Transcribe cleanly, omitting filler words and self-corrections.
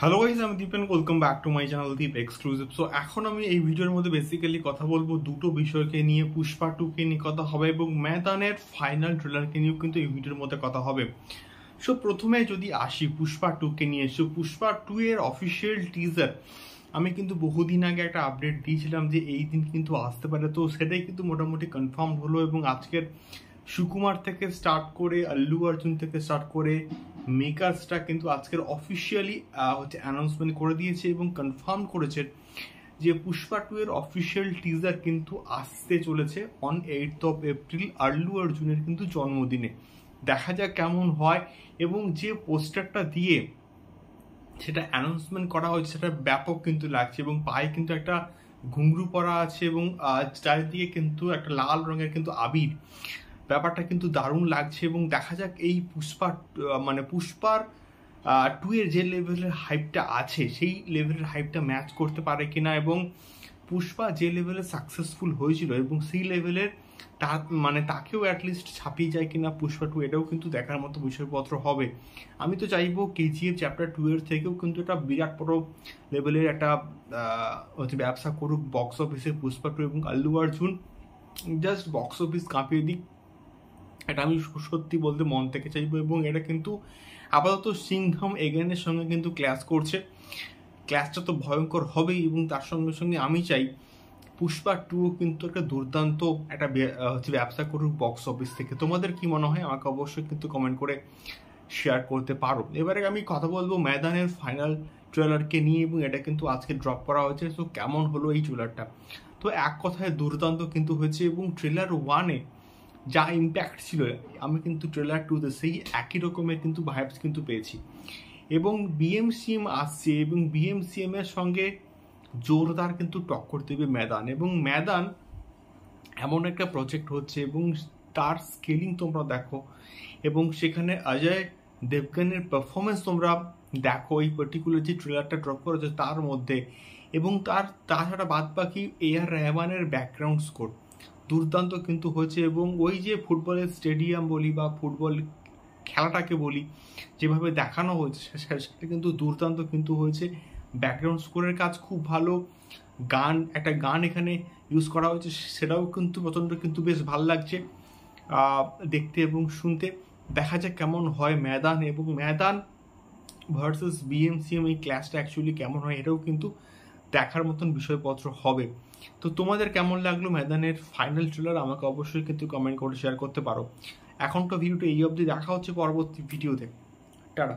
Hello guys, আমি Dipen. Welcome back to my channel Deep exclusive. So এখন আমি এই ভিডিওর মধ্যে বেসিক্যালি কথা বলবো দুটো বিষয়কে নিয়ে। পুষ্পা 2 কে নিয়ে কথা হবে এবং ম্যাদানের ফাইনাল ট্রেলারকে নিয়েও কিন্তু এই ভিডিওর মধ্যে কথা হবে। সো প্রথমে যদি আসি পুষ্পা 2 কে নিয়ে, সো পুষ্পা 2 এর অফিসিয়াল টিজার আমি কিন্তু বহুদিন আগে একটা আপডেট দিয়েছিলাম যে এই দিন কিন্তু আসতে পারে। তো সেটাই কিন্তু মোটামুটি কনফার্ম হলো এবং আজকের সুকুমার থেকে স্টার্ট করে আল্লু অর্জুন থেকে স্টার্ট করে মেকার্সটা কিন্তু আজকের অফিসিয়ালি অ্যানাউন্সমেন্ট করে দিয়েছে এবং কনফার্ম করেছে যে পুষ্পা 2 এর অফিসিয়াল টিজার কিন্তু আসতে চলেছে on 8th of April Allu অর্জুনের কিন্তু জন্মদিনে। দেখা যাক কেমন হয়। এবং যে পোস্টারটা দিয়ে সেটা অ্যানাউন্সমেন্ট করা হয়েছে সেটা ব্যাপক কিন্তু লাগছে এবং পায়ে কিন্তু একটা ঘুংরু পরা আছে এবং চারিদিকে কিন্তু একটা লাল রঙের কিন্তু আবির। ব্যাপারটা কিন্তু দারুণ লাগছে এবং দেখা যাক এই পুষ্পার 2 এর যে লেভেলের হাইপটা আছে সেই লেভেলের হাইপটা ম্যাচ করতে পারে কিনা এবং পুষ্পা যে লেভেলে সাকসেসফুল হয়েছিল এবং সেই লেভেলের তাকেও অ্যাটলিস্ট ছাপিয়ে যায় কিনা পুষ্পা 2, এটাও কিন্তু দেখার মতো বিষয়পত্র হবে। আমি তো চাইবো কেজিএফ চ্যাপ্টার 2 এর থেকেও কিন্তু একটা বিরাট বড় লেভেলের একটা ব্যবসা করুক বক্স অফিসে পুষ্পা 2 এবং Allu Arjun just box office কাঁপিয়ে দিক। এটা আমি সত্যি বলতে মন থেকে চাইবো এবং এটা কিন্তু আপাতত সিংঘম এগেনের সঙ্গে কিন্তু ক্ল্যাশ করছে। ক্ল্যাশটা তো ভয়ঙ্কর হবেই এবং তার সঙ্গে সঙ্গে আমি চাই পুষ্পা 2 কিন্তু একটা দুর্দান্ত একটা ব্যবসা করুক বক্স অফিস থেকে। তোমাদের কি মনে হয় আমাকে অবশ্যই কিন্তু কমেন্ট করে শেয়ার করতে পারো। এবারে আমি কথা বলবো ম্যাদানের ফাইনাল ট্রেলারকে নিয়ে এবং এটা কিন্তু আজকে ড্রপ করা হয়েছে। তো কেমন হলো এই ট্রেলারটা? তো এক কথায় দুর্দান্ত কিন্তু হয়েছে এবং ট্রেলার 1-এ যা ইম্প্যাক্ট ছিল আমি কিন্তু ট্রেলার 2-তে সেই একই রকমের কিন্তু ভাইবস কিন্তু পেয়েছি। এবং বিএমসিএম আসছে এবং বিএমসিএম এর সঙ্গে জোরদার কিন্তু টক্কর দেবে ম্যাদান। এবং ম্যাদান এমন একটা প্রজেক্ট হচ্ছে এবং তার স্কেলিং তোমরা দেখো এবং সেখানে অজয় দেবগনের পারফরমেন্স তোমরা দেখো এই পার্টিকুলার যে ট্রেলারটা ড্রপ করেছে তার মধ্যে। এবং তাছাড়া বাদ বাকি AR রহমানের ব্যাকগ্রাউন্ড স্কোর দুর্দান্ত কিন্তু হয়েছে এবং ওই যে ফুটবলের স্টেডিয়াম বলি বা ফুটবল খেলাটাকে বলি যেভাবে দেখানো হয়েছে সেটা কিন্তু দুর্দান্ত কিন্তু হয়েছে। ব্যাকগ্রাউন্ড স্কোরের কাজ খুব ভালো। একটা গান এখানে ইউজ করা হয়েছে সেটাও কিন্তু প্রচণ্ড কিন্তু বেশ ভালো লাগছে দেখতে এবং শুনতে। দেখা যাক কেমন হয় ম্যাদান এবং ম্যাদান ভার্সেস বিএমসিএম এই ক্লাসটা অ্যাকচুয়ালি কেমন হয় এটাও কিন্তু দেখার মতন বিষয়পত্র হবে। তো তোমাদের কেমন লাগলো ম্যাদানের ফাইনাল ট্রেলার আমাকে অবশ্যই কিন্তু কমেন্ট করে শেয়ার করতে পারো। এখন তো ভিডিওটা এই অবধি, দেখা হচ্ছে পরবর্তী ভিডিওতে। টাটা।